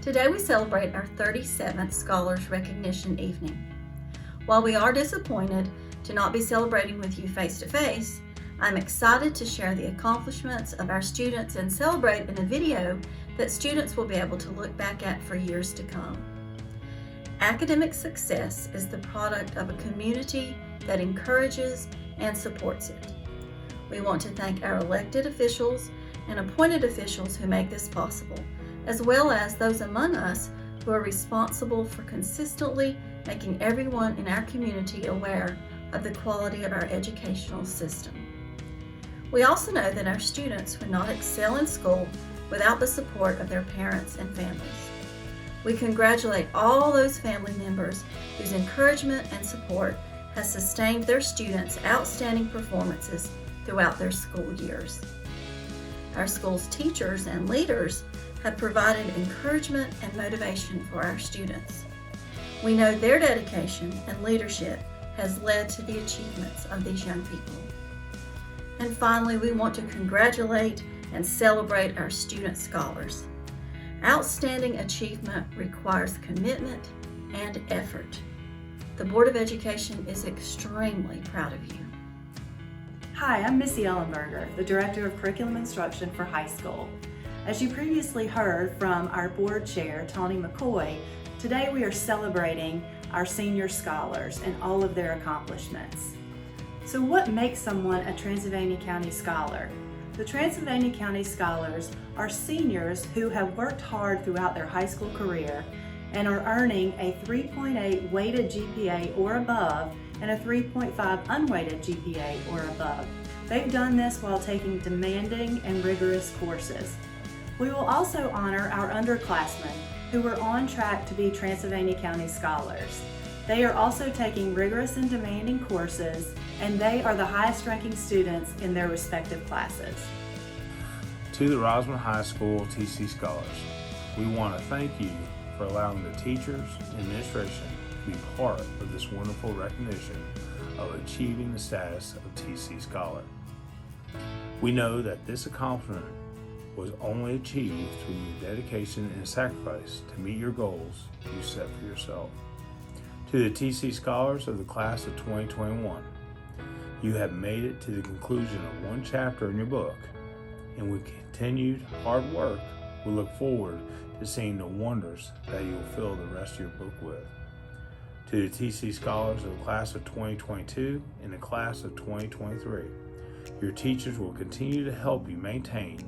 Today we celebrate our 37th Scholars Recognition Evening. While we are disappointed to not be celebrating with you face-to-face, I'm excited to share the accomplishments of our students and celebrate in a video that students will be able to look back at for years to come. Academic success is the product of a community that encourages and supports it. We want to thank our elected officials and appointed officials who make this possible, as well as those among us who are responsible for consistently making everyone in our community aware of the quality of our educational system. We also know that our students would not excel in school without the support of their parents and families. We congratulate all those family members whose encouragement and support has sustained their students' outstanding performances throughout their school years. Our school's teachers and leaders have provided encouragement and motivation for our students. We know their dedication and leadership has led to the achievements of these young people. And finally, we want to congratulate and celebrate our student scholars. Outstanding achievement requires commitment and effort. The Board of Education is extremely proud of you. Hi, I'm Missy Ellenberger, the Director of Curriculum Instruction for high school. As you previously heard from our board chair, Tony McCoy, today we are celebrating our senior scholars and all of their accomplishments. So what makes someone a Transylvania County Scholar? The Transylvania County Scholars are seniors who have worked hard throughout their high school career and are earning a 3.8 weighted GPA or above and a 3.5 unweighted GPA or above. They've done this while taking demanding and rigorous courses. We will also honor our underclassmen who are on track to be Transylvania County Scholars. They are also taking rigorous and demanding courses, and they are the highest ranking students in their respective classes. To the Rosman High School TC Scholars, we want to thank you for allowing the teachers and administration to be part of this wonderful recognition of achieving the status of TC Scholar. We know that this accomplishment was only achieved through your dedication and sacrifice to meet your goals you set for yourself. To the TC Scholars of the class of 2021, you have made it to the conclusion of one chapter in your book, and with continued hard work, we look forward to seeing the wonders that you will fill the rest of your book with. To the TC Scholars of the class of 2022 and the class of 2023, your teachers will continue to help you maintain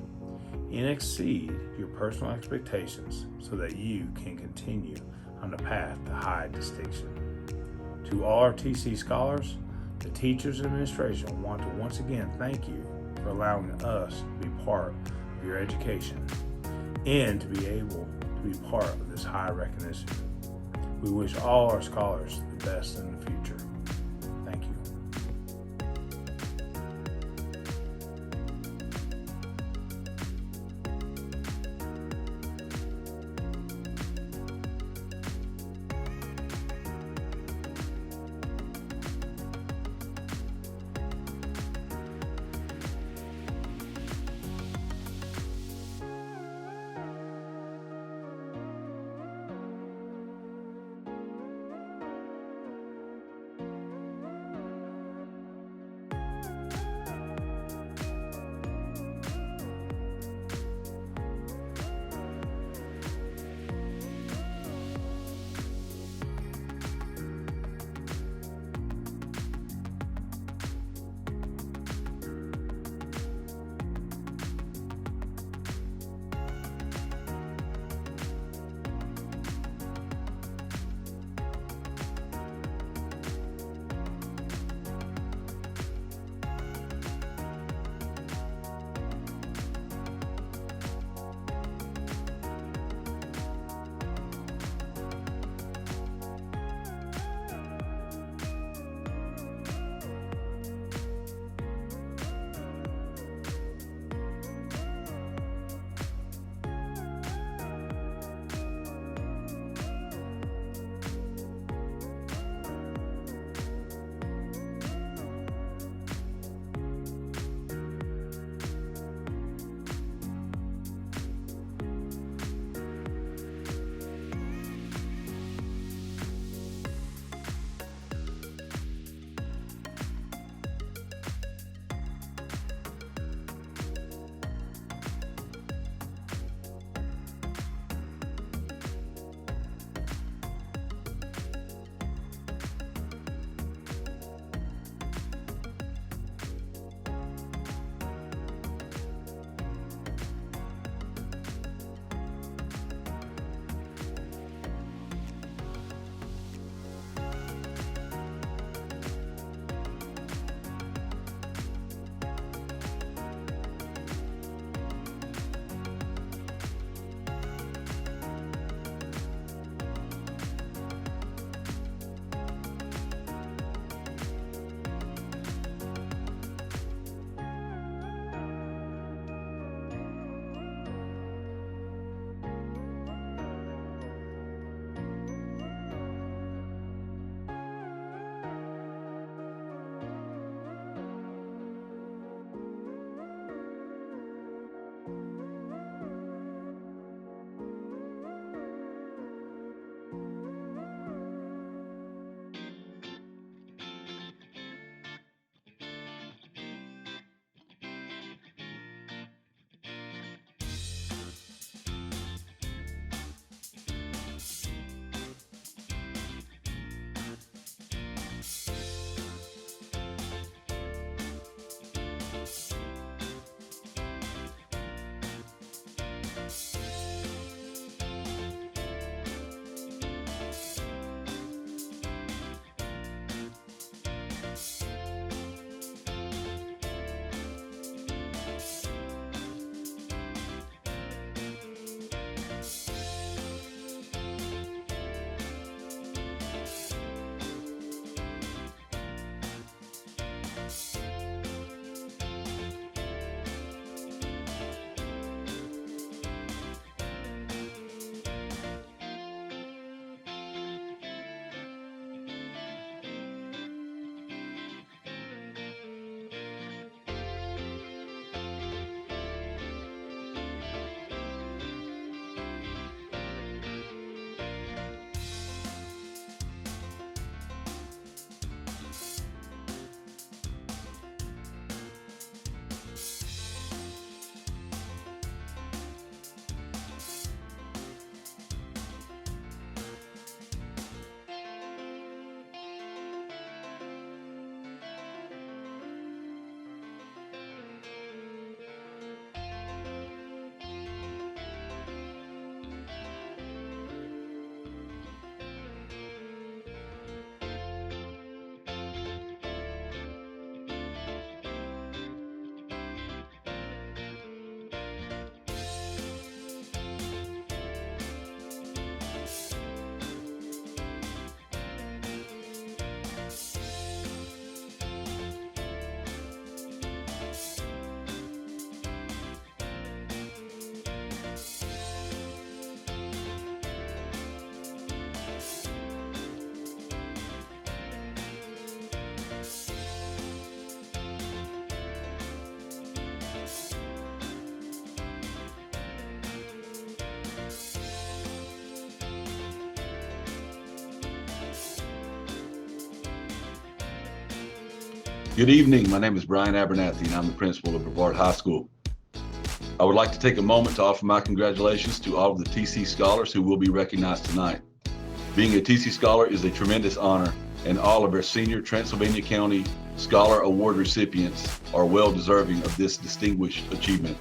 and exceed your personal expectations so that you can continue on the path to high distinction. To all our TC Scholars, the teachers and administration want to once again thank you for allowing us to be part of your education and to be able to be part of this high recognition. We wish all our scholars the best in the future. Thank you. Good evening. My name is Brian Abernathy, and I'm the principal of Brevard High School. I would like to take a moment to offer my congratulations to all of the TC Scholars who will be recognized tonight. Being a TC Scholar is a tremendous honor, and all of our senior Transylvania County Scholar Award recipients are well deserving of this distinguished achievement.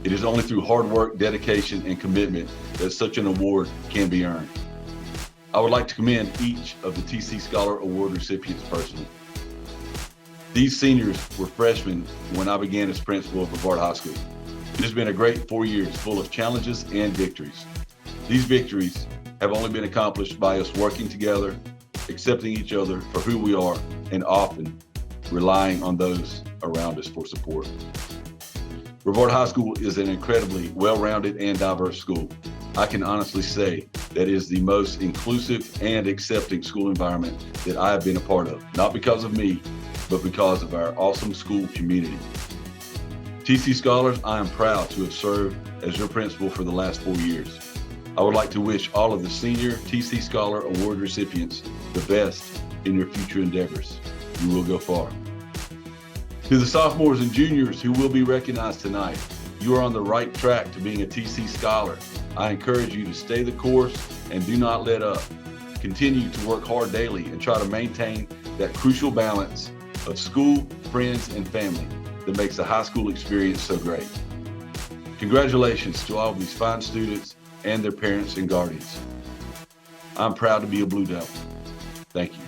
It is only through hard work, dedication, and commitment that such an award can be earned. I would like to commend each of the TC Scholar Award recipients personally. These seniors were freshmen when I began as principal of Brevard High School. It has been a great 4 years full of challenges and victories. These victories have only been accomplished by us working together, accepting each other for who we are, and often relying on those around us for support. Brevard High School is an incredibly well-rounded and diverse school. I can honestly say that it is the most inclusive and accepting school environment that I have been a part of, not because of me, but because of our awesome school community. TC Scholars, I am proud to have served as your principal for the last 4 years. I would like to wish all of the senior TC Scholar Award recipients the best in your future endeavors. You will go far. To the sophomores and juniors who will be recognized tonight, you are on the right track to being a TC Scholar. I encourage you to stay the course and do not let up. Continue to work hard daily and try to maintain that crucial balance of school, friends, and family that makes the high school experience so great. Congratulations to all of these fine students and their parents and guardians. I'm proud to be a Blue Devil. Thank you.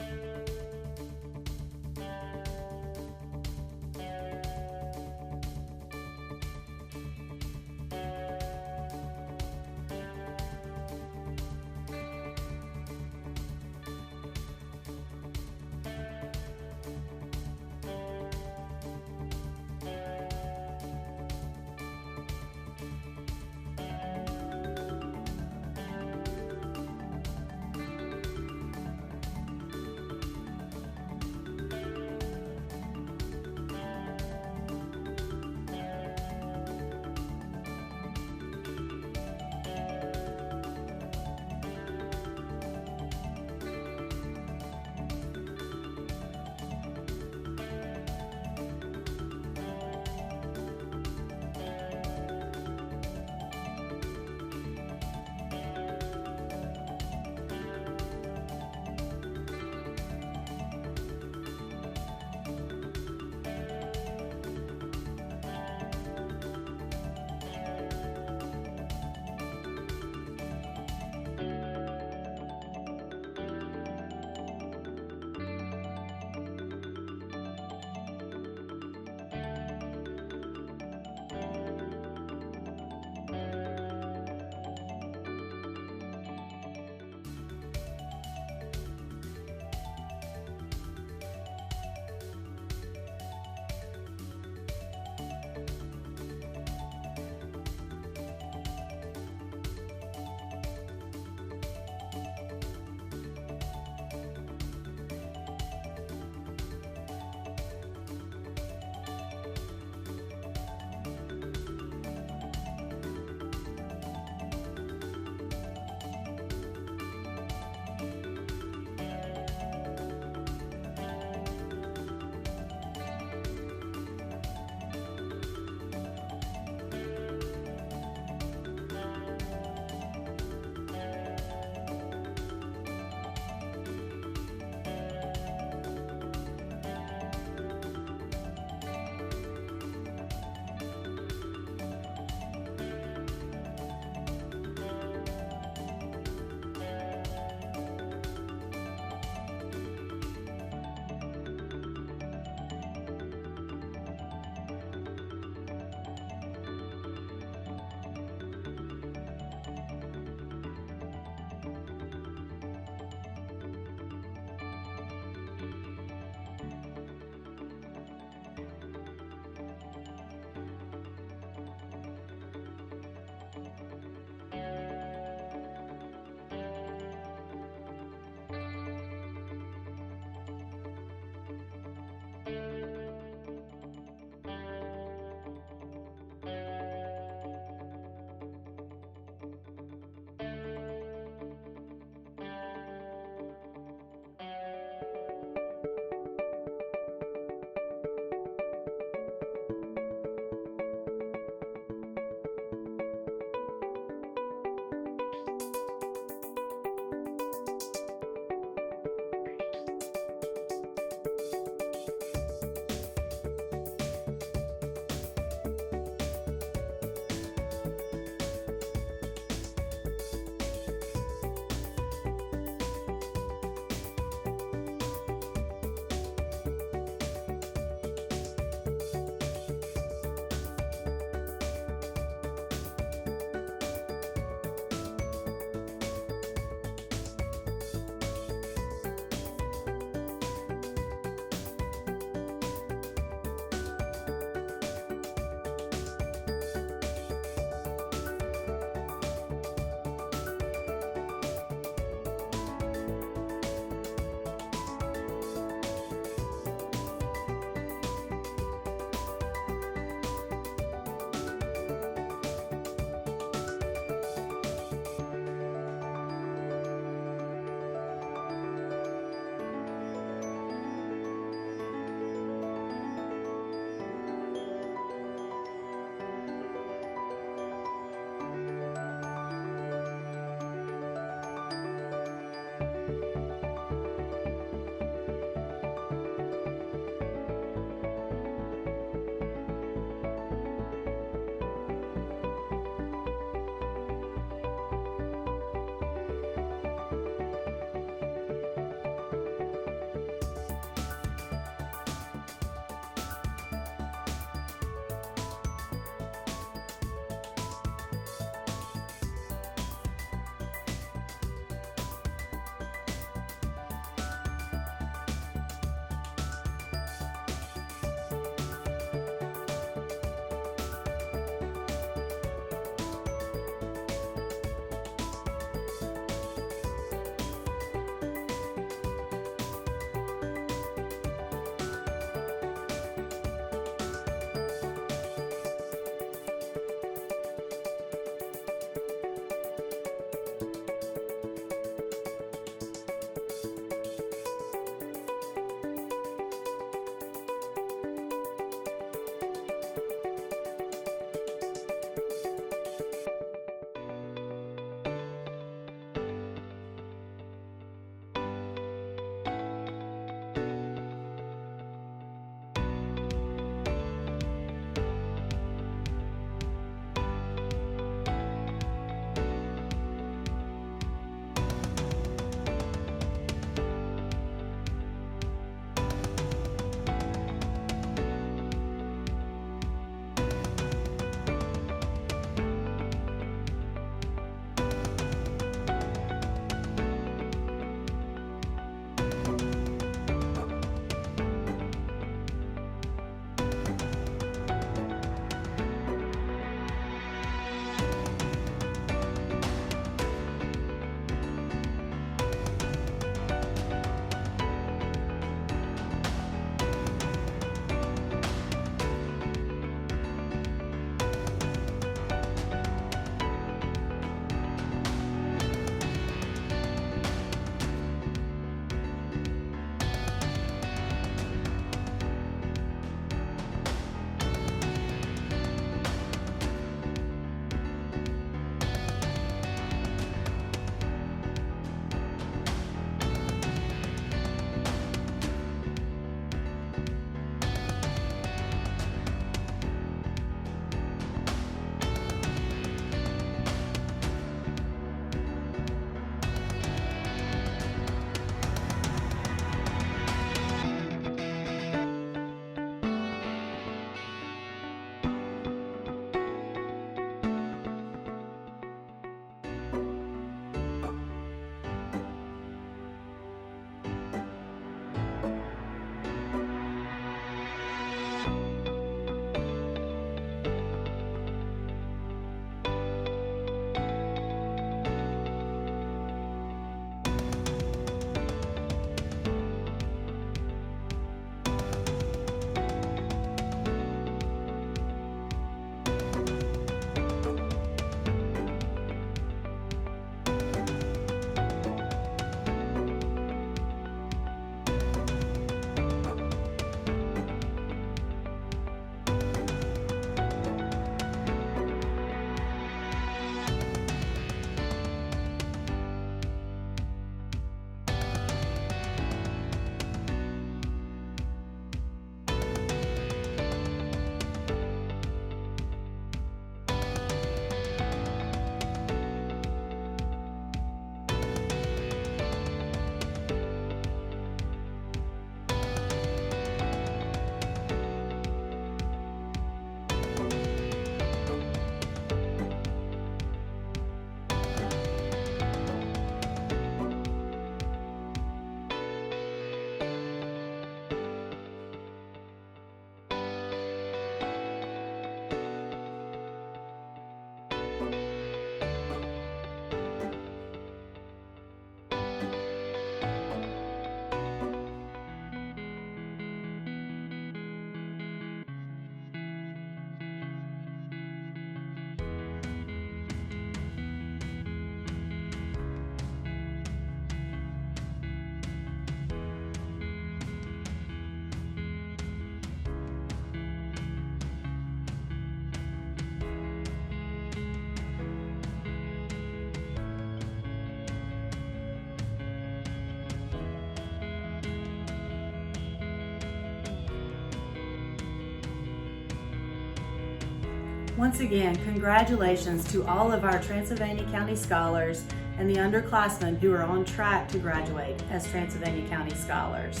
Once again, congratulations to all of our Transylvania County Scholars and the underclassmen who are on track to graduate as Transylvania County Scholars.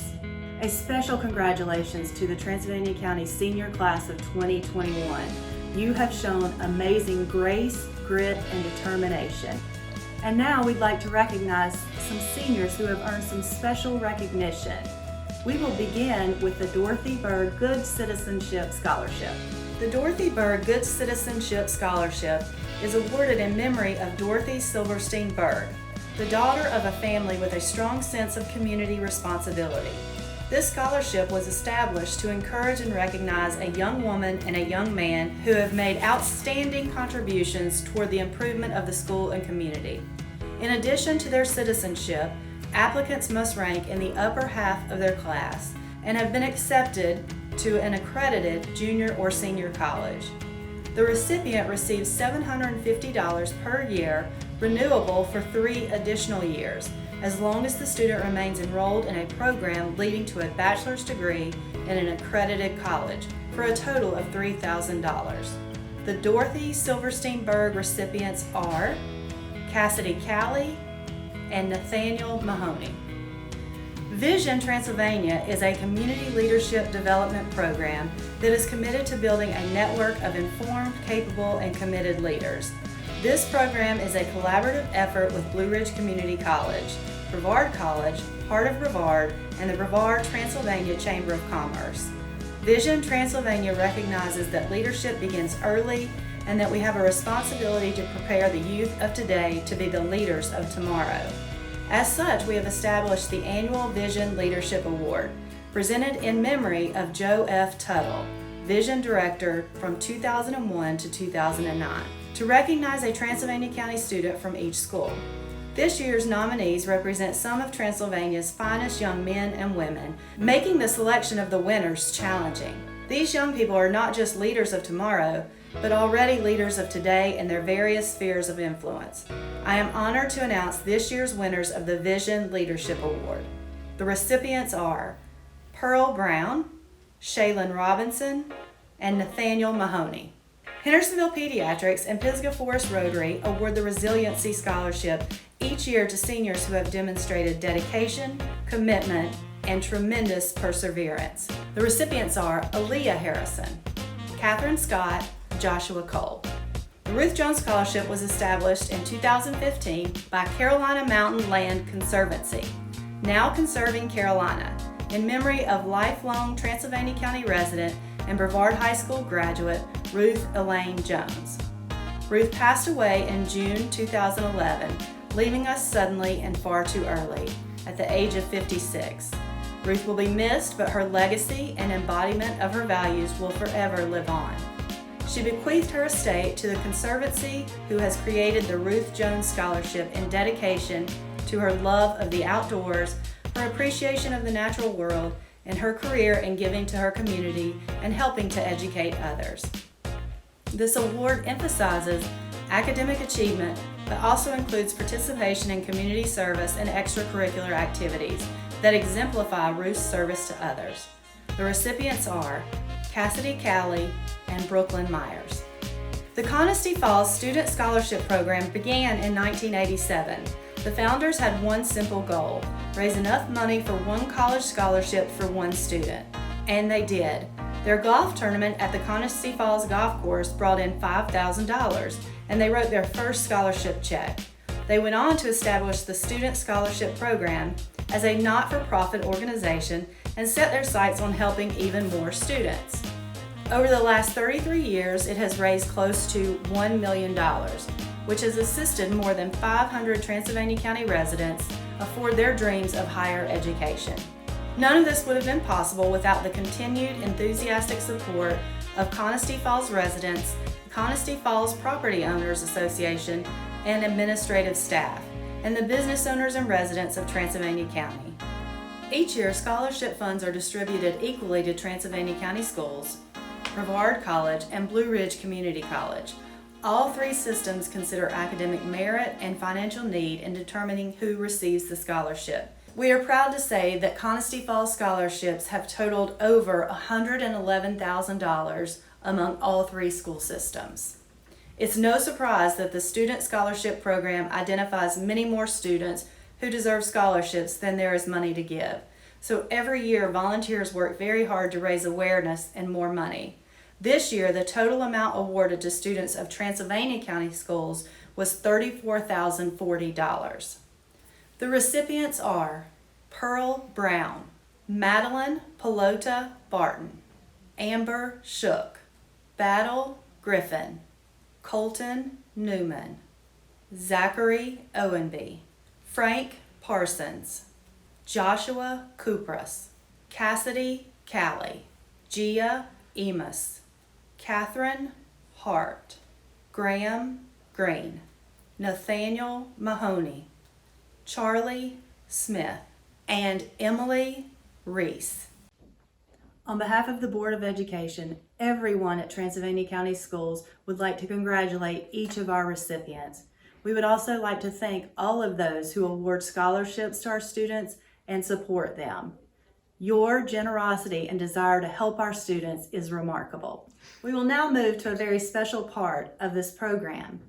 A special congratulations to the Transylvania County Senior Class of 2021. You have shown amazing grace, grit, and determination. And now we'd like to recognize some seniors who have earned some special recognition. We will begin with the Dorothy Berg Good Citizenship Scholarship. The Dorothy Berg Good Citizenship Scholarship is awarded in memory of Dorothy Silverstein Berg, the daughter of a family with a strong sense of community responsibility. This scholarship was established to encourage and recognize a young woman and a young man who have made outstanding contributions toward the improvement of the school and community. In addition to their citizenship, applicants must rank in the upper half of their class and have been accepted to an accredited junior or senior college. The recipient receives $750 per year, renewable for 3 additional years, as long as the student remains enrolled in a program leading to a bachelor's degree in an accredited college, for a total of $3,000. The Dorothy Silverstein Berg recipients are Cassidy Calley and Nathaniel Mahoney. Vision Transylvania is a community leadership development program that is committed to building a network of informed, capable, and committed leaders. This program is a collaborative effort with Blue Ridge Community College, Brevard College, Heart of Brevard, and the Brevard Transylvania Chamber of Commerce. Vision Transylvania recognizes that leadership begins early and that we have a responsibility to prepare the youth of today to be the leaders of tomorrow. As such, we have established the annual Vision Leadership Award, presented in memory of Joe F. Tuttle, Vision Director from 2001 to 2009, to recognize a Transylvania County student from each school. This year's nominees represent some of Transylvania's finest young men and women, making the selection of the winners challenging. These young people are not just leaders of tomorrow, but already leaders of today in their various spheres of influence. I am honored to announce this year's winners of the Vision Leadership Award. The recipients are Pearl Brown, Shaylin Robinson, and Nathaniel Mahoney. Hendersonville Pediatrics and Pisgah Forest Rotary award the Resiliency Scholarship each year to seniors who have demonstrated dedication, commitment, and tremendous perseverance. The recipients are Aaliyah Harrison, Catherine Scott, Joshua Cole. The Ruth Jones Scholarship was established in 2015 by Carolina Mountain Land Conservancy, now Conserving Carolina, in memory of lifelong Transylvania County resident and Brevard High School graduate Ruth Elaine Jones. Ruth passed away in June 2011, leaving us suddenly and far too early, at the age of 56. Ruth will be missed, but her legacy and embodiment of her values will forever live on. She bequeathed her estate to the Conservancy, who has created the Ruth Jones Scholarship in dedication to her love of the outdoors, her appreciation of the natural world, and her career in giving to her community and helping to educate others. This award emphasizes academic achievement, but also includes participation in community service and extracurricular activities that exemplify Ruth's service to others. The recipients are Cassidy Calley and Brooklyn Myers. The Conisty Falls Student Scholarship Program began in 1987. The founders had one simple goal: raise enough money for one college scholarship for one student. And they did. Their golf tournament at the Conisty Falls Golf Course brought in $5,000, and they wrote their first scholarship check. They went on to establish the Student Scholarship Program as a not-for-profit organization and set their sights on helping even more students. Over the last 33 years, it has raised close to $1 million, which has assisted more than 500 Transylvania County residents afford their dreams of higher education. None of this would have been possible without the continued enthusiastic support of Conisty Falls residents, the Conisty Falls Property Owners Association, and administrative staff, and the business owners and residents of Transylvania County. Each year, scholarship funds are distributed equally to Transylvania County Schools, Brevard College, and Blue Ridge Community College. All three systems consider academic merit and financial need in determining who receives the scholarship. We are proud to say that Conisty Falls scholarships have totaled over $111,000 among all three school systems. It's no surprise that the Student Scholarship Program identifies many more students who deserve scholarships than there is money to give. So every year, volunteers work very hard to raise awareness and more money. This year, the total amount awarded to students of Transylvania County Schools was $34,040. The recipients are Pearl Brown, Madeline Pelota Barton, Amber Shook, Battle Griffin, Colton Newman, Zachary Owenby, Frank Parsons, Joshua Kupras, Cassidy Calley, Gia Emus, Catherine Hart, Graham Green, Nathaniel Mahoney, Charlie Smith, and Emily Reese. On behalf of the Board of Education, everyone at Transylvania County Schools would like to congratulate each of our recipients. We would also like to thank all of those who award scholarships to our students and support them. Your generosity and desire to help our students is remarkable. We will now move to a very special part of this program.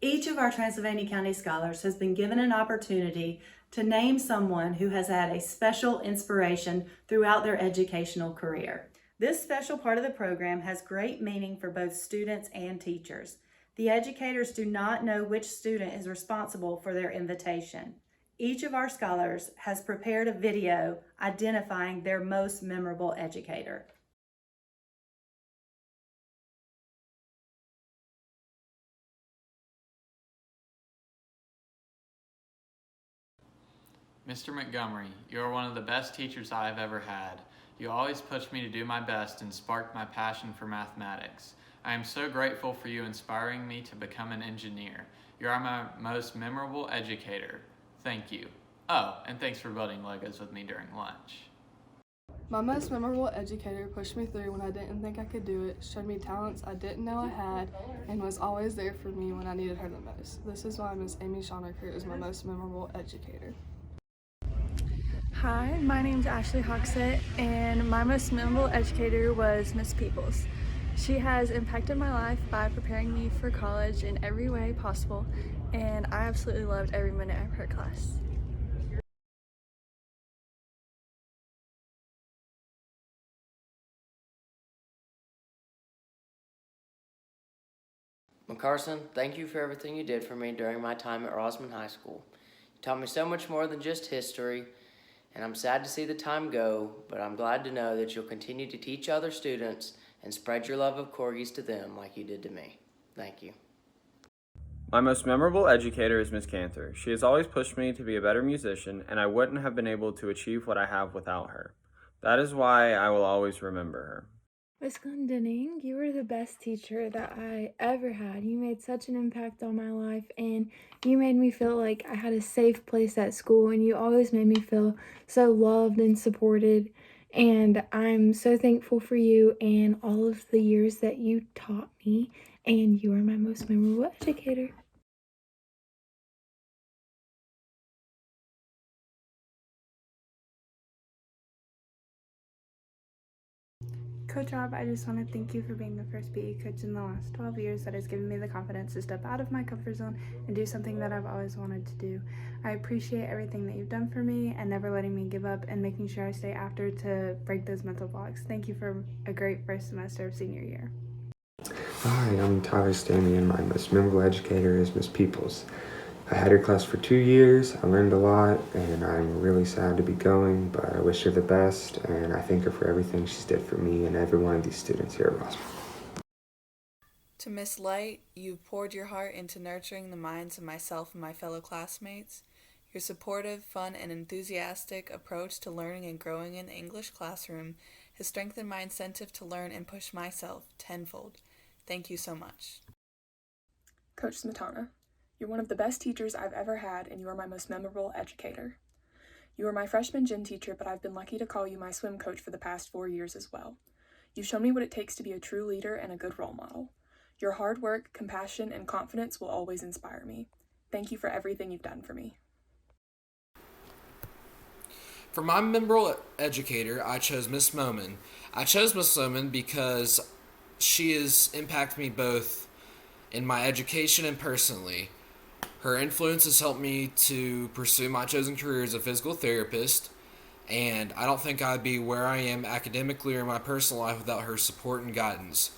Each of our Transylvania County Scholars has been given an opportunity to name someone who has had a special inspiration throughout their educational career. This special part of the program has great meaning for both students and teachers. The educators do not know which student is responsible for their invitation. Each of our scholars has prepared a video identifying their most memorable educator. Mr. Montgomery, you are one of the best teachers I have ever had. You always pushed me to do my best and sparked my passion for mathematics. I am so grateful for you inspiring me to become an engineer. You are my most memorable educator. Thank you. Oh, and thanks for building Legos with me during lunch. My most memorable educator pushed me through when I didn't think I could do it, showed me talents I didn't know I had, and was always there for me when I needed her the most. This is why Miss Amy Schonecker is my most memorable educator. Hi, my name's Ashley Hoxett, and my most memorable educator was Miss Peoples. She has impacted my life by preparing me for college in every way possible, and I absolutely loved every minute of her class. McCarson, thank you for everything you did for me during my time at Rosman High School. You taught me so much more than just history, and I'm sad to see the time go, but I'm glad to know that you'll continue to teach other students and spread your love of corgis to them like you did to me. Thank you. My most memorable educator is Miss Cantor. She has always pushed me to be a better musician, and I wouldn't have been able to achieve what I have without her. That is why I will always remember her. Miss Glendinning, you were the best teacher that I ever had. You made such an impact on my life, and you made me feel like I had a safe place at school, and you always made me feel so loved and supported. And I'm so thankful for you and all of the years that you taught me, and you are my most memorable educator. Coach Rob, I just want to thank you for being the first PE coach in the last 12 years that has given me the confidence to step out of my comfort zone and do something that I've always wanted to do. I appreciate everything that you've done for me and never letting me give up and making sure I stay after to break those mental blocks. Thank you for a great first semester of senior year. Hi, I'm Tyler Stanley, and my most memorable educator is Miss Peoples. I had her class for 2 years. I learned a lot, and I'm really sad to be going, but I wish her the best, and I thank her for everything she's did for me and every one of these students here at Rosman. To Miss Light, you've poured your heart into nurturing the minds of myself and my fellow classmates. Your supportive, fun, and enthusiastic approach to learning and growing in the English classroom has strengthened my incentive to learn and push myself tenfold. Thank you so much. Coach Smetana, you're one of the best teachers I've ever had, and you are my most memorable educator. You were my freshman gym teacher, but I've been lucky to call you my swim coach for the past 4 years as well. You've shown me what it takes to be a true leader and a good role model. Your hard work, compassion, and confidence will always inspire me. Thank you for everything you've done for me. For my memorable educator, I chose Miss Moman. I chose Miss Moman because She has impacted me both in my education and personally. Her influence has helped me to pursue my chosen career as a physical therapist, and I don't think I'd be where I am academically or in my personal life without her support and guidance.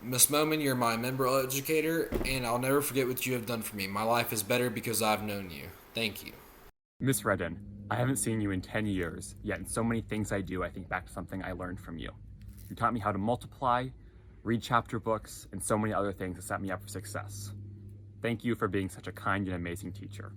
Miss Moman, you're my member educator, and I'll never forget what you have done for me. My life is better because I've known you. Thank you. Miss Redden, I haven't seen you in 10 years, yet in so many things I do, I think back to something I learned from you. You taught me how to multiply, read chapter books, and so many other things that set me up for success. Thank you for being such a kind and amazing teacher.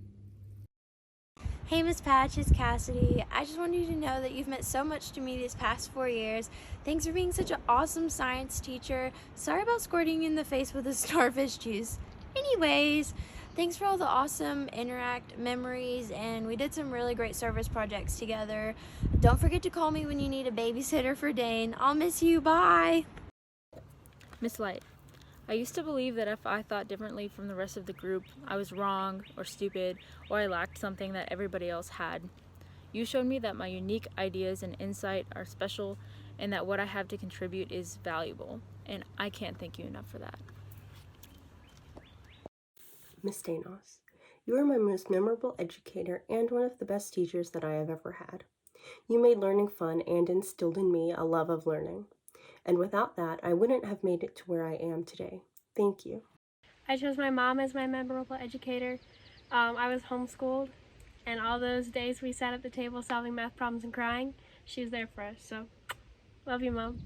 Hey Miss Patch, it's Cassidy. I just wanted you to know that you've meant so much to me these past 4 years. Thanks for being such an awesome science teacher. Sorry about squirting you in the face with the starfish juice. Anyways, thanks for all the awesome interact memories, and we did some really great service projects together. Don't forget to call me when you need a babysitter for Dane. I'll miss you. Bye. Miss Light, I used to believe that if I thought differently from the rest of the group, I was wrong or stupid, or I lacked something that everybody else had. You showed me that my unique ideas and insight are special, and that what I have to contribute is valuable, and I can't thank you enough for that. Miss Danos, you are my most memorable educator and one of the best teachers that I have ever had. You made learning fun and instilled in me a love of learning. And without that, I wouldn't have made it to where I am today. Thank you. I chose my mom as my memorable educator. I was homeschooled, and all those days we sat at the table solving math problems and crying, she was there for us. So, love you, Mom.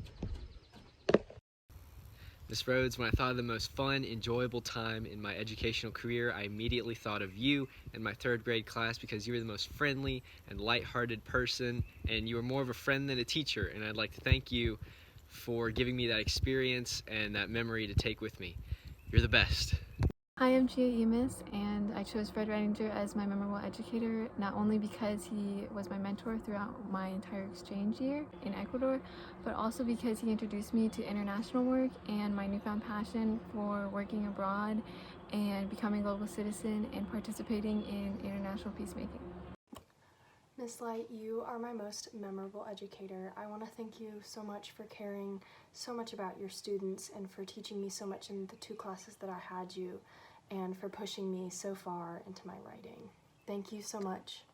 Miss Rhodes, when I thought of the most fun, enjoyable time in my educational career, I immediately thought of you and my third grade class because you were the most friendly and lighthearted person, and you were more of a friend than a teacher, and I'd like to thank you for giving me that experience and that memory to take with me. You're the best. Hi, I'm Gia Emis, and I chose Fred Reininger as my memorable educator, not only because he was my mentor throughout my entire exchange year in Ecuador, but also because he introduced me to international work and my newfound passion for working abroad and becoming a global citizen and participating in international peacemaking. Miss Light, you are my most memorable educator. I want to thank you so much for caring so much about your students and for teaching me so much in the 2 classes that I had you, and for pushing me so far into my writing. Thank you so much.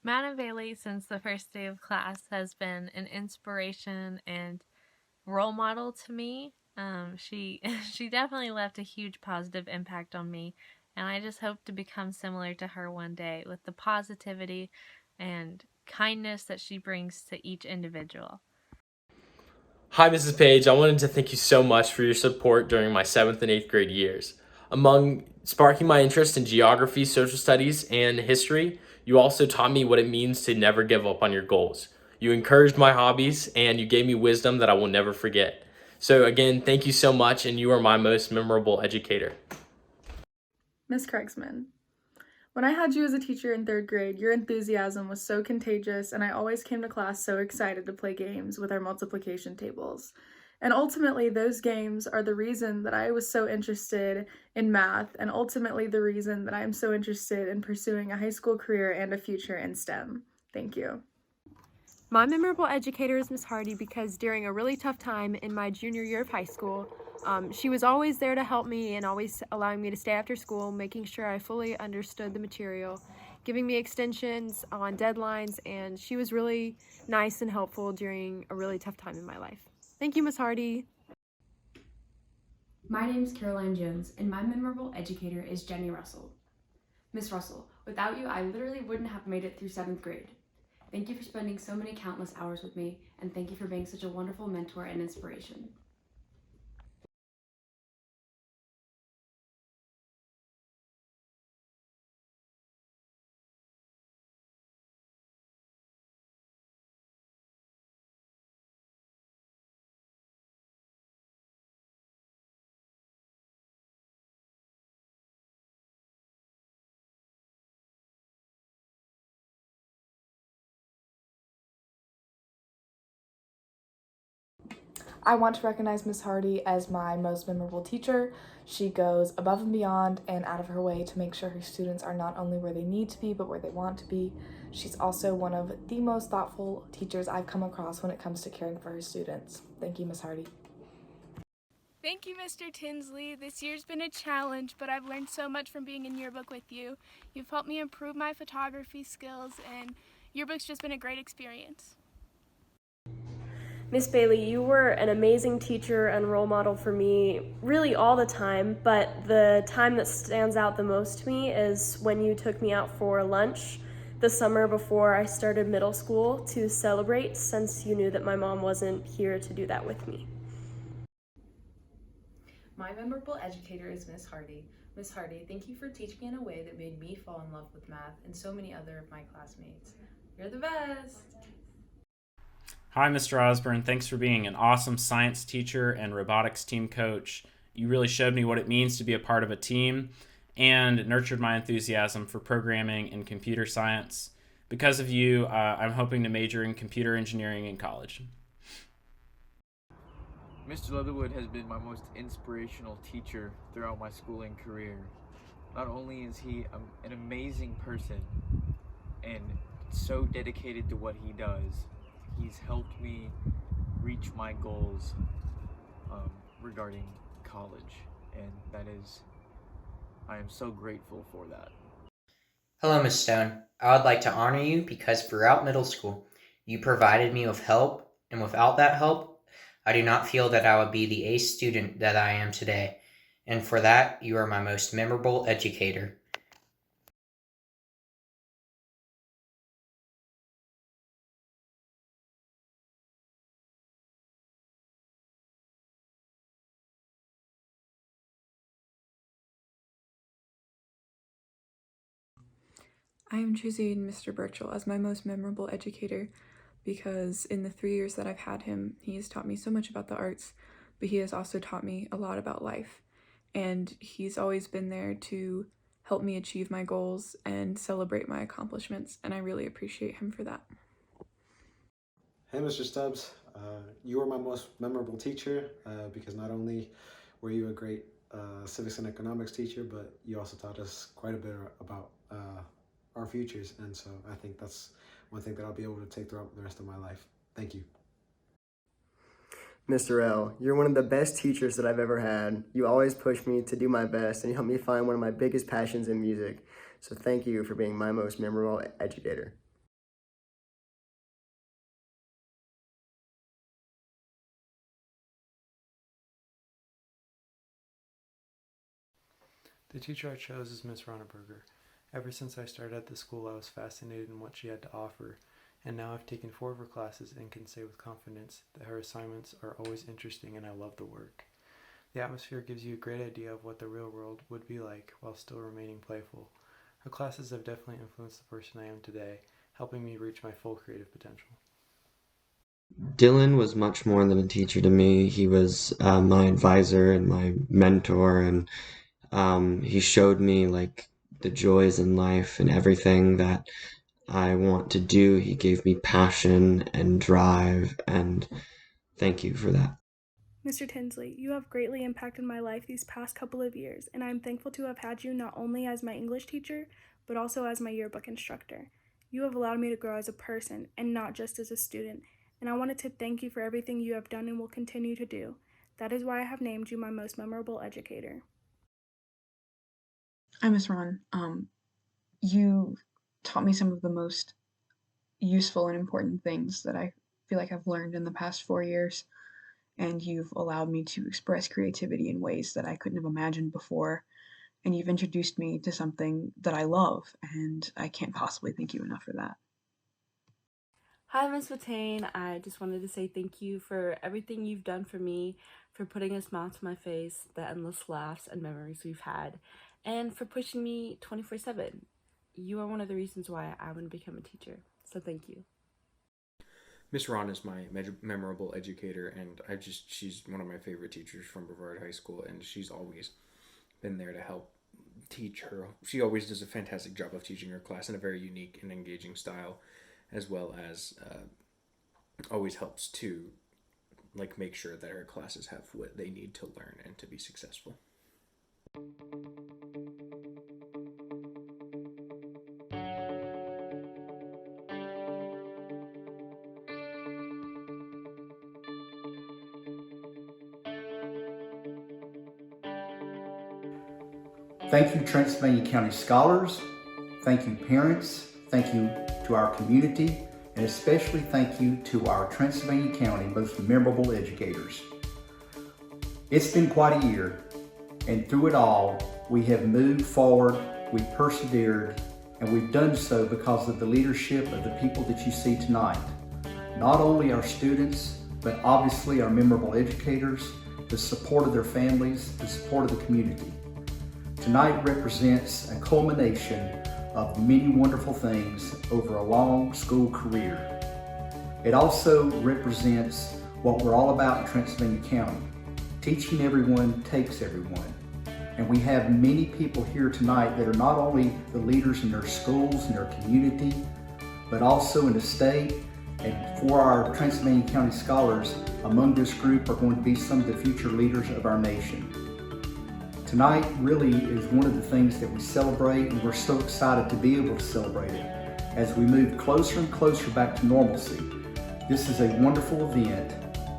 Madam Bailey, since the first day of class, has been an inspiration and role model to me. She definitely left a huge positive impact on me, and I just hope to become similar to her one day with the positivity and kindness that she brings to each individual. Hi, Mrs. Page. I wanted to thank you so much for your support during my 7th and 8th grade years. Among sparking my interest in geography, social studies, and history, you also taught me what it means to never give up on your goals. You encouraged my hobbies, and you gave me wisdom that I will never forget. So again, thank you so much, and you are my most memorable educator. Miss Craigsman, when I had you as a teacher in 3rd grade, your enthusiasm was so contagious, and I always came to class so excited to play games with our multiplication tables. And ultimately, those games are the reason that I was so interested in math, and ultimately the reason that I am so interested in pursuing a high school career and a future in STEM. Thank you. My memorable educator is Miss Hardy because during a really tough time in my junior year of high school, she was always there to help me and always allowing me to stay after school, making sure I fully understood the material, giving me extensions on deadlines, and she was really nice and helpful during a really tough time in my life. Thank you, Miss Hardy. My name is Caroline Jones, and my memorable educator is Jenny Russell. Miss Russell, without you, I literally wouldn't have made it through 7th grade. Thank you for spending so many countless hours with me, and thank you for being such a wonderful mentor and inspiration. I want to recognize Miss Hardy as my most memorable teacher. She goes above and beyond and out of her way to make sure her students are not only where they need to be, but where they want to be. She's also one of the most thoughtful teachers I've come across when it comes to caring for her students. Thank you, Miss Hardy. Thank you, Mr. Tinsley. This year's been a challenge, but I've learned so much from being in yearbook with you. You've helped me improve my photography skills, and yearbook's just been a great experience. Miss Bailey, you were an amazing teacher and role model for me really all the time, but the time that stands out the most to me is when you took me out for lunch the summer before I started middle school to celebrate, since you knew that my mom wasn't here to do that with me. My memorable educator is Miss Hardy. Miss Hardy, thank you for teaching me in a way that made me fall in love with math and so many other of my classmates. You're the best! Hi, Mr. Osborne. Thanks for being an awesome science teacher and robotics team coach. You really showed me what it means to be a part of a team and nurtured my enthusiasm for programming and computer science. Because of you, I'm hoping to major in computer engineering in college. Mr. Leatherwood has been my most inspirational teacher throughout my schooling career. Not only is he an amazing person and so dedicated to what he does, he's helped me reach my goals regarding college, and I am so grateful for that. Hello, Miss Stone. I would like to honor you because throughout middle school, you provided me with help, and without that help, I do not feel that I would be the ace student that I am today. And for that, you are my most memorable educator. I am choosing Mr. Birchall as my most memorable educator because in the 3 years that I've had him, he has taught me so much about the arts, but he has also taught me a lot about life. And he's always been there to help me achieve my goals and celebrate my accomplishments, and I really appreciate him for that. Hey, Mr. Stubbs. You were my most memorable teacher because not only were you a great civics and economics teacher, but you also taught us quite a bit about our futures, and so I think that's one thing that I'll be able to take throughout the rest of my life. Thank you. Mr. L, you're one of the best teachers that I've ever had. You always push me to do my best, and you helped me find one of my biggest passions in music. So thank you for being my most memorable educator. The teacher I chose is Miss Ronneberger. Ever since I started at the school, I was fascinated in what she had to offer, and now I've taken 4 of her classes and can say with confidence that her assignments are always interesting and I love the work. The atmosphere gives you a great idea of what the real world would be like while still remaining playful. Her classes have definitely influenced the person I am today, helping me reach my full creative potential. Dylan was much more than a teacher to me. He was my advisor and my mentor, and he showed me like the joys in life and everything that I want to do. He gave me passion and drive, and thank you for that. Mr. Tinsley, you have greatly impacted my life these past couple of years, and I am thankful to have had you not only as my English teacher, but also as my yearbook instructor. You have allowed me to grow as a person and not just as a student, and I wanted to thank you for everything you have done and will continue to do. That is why I have named you my most memorable educator. Hi, Miss Ron. You taught me some of the most useful and important things that I feel like I've learned in the past 4 years, and you've allowed me to express creativity in ways that I couldn't have imagined before, and you've introduced me to something that I love, and I can't possibly thank you enough for that. Hi, Ms. Watain. I just wanted to say thank you for everything you've done for me, for putting a smile to my face, the endless laughs and memories we've had, and for pushing me 24/7. You are one of the reasons why I want to become a teacher, so thank you. Miss Ron is my memorable educator, and she's one of my favorite teachers from Brevard High School, and she's always been there to help teach her. She always does a fantastic job of teaching her class in a very unique and engaging style, as well as always helps to make sure that our classes have what they need to learn and to be successful. Thank you, Transylvania County Scholars. Thank you, parents. Thank you to our community, and especially thank you to our Transylvania County most memorable educators. It's been quite a year, and through it all, we have moved forward, we've persevered, and we've done so because of the leadership of the people that you see tonight. Not only our students, but obviously our memorable educators, the support of their families, the support of the community. Tonight represents a culmination of many wonderful things over a long school career. It also represents what we're all about in Transylvania County. Teaching everyone takes everyone. And we have many people here tonight that are not only the leaders in their schools and their community, but also in the state. And for our Transylvania County Scholars, among this group are going to be some of the future leaders of our nation. Tonight really is one of the things that we celebrate, and we're so excited to be able to celebrate it as we move closer and closer back to normalcy. This is a wonderful event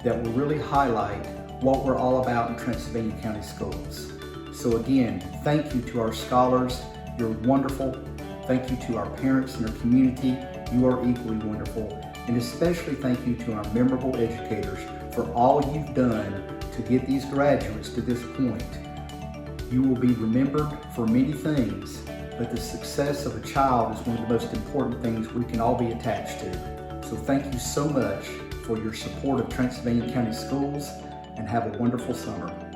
that will really highlight what we're all about in Transylvania County Schools. So again, thank you to our scholars. You're wonderful. Thank you to our parents and our community. You are equally wonderful. And especially thank you to our memorable educators for all you've done to get these graduates to this point. You will be remembered for many things, but the success of a child is one of the most important things we can all be attached to. So thank you so much for your support of Transylvania County Schools, and have a wonderful summer.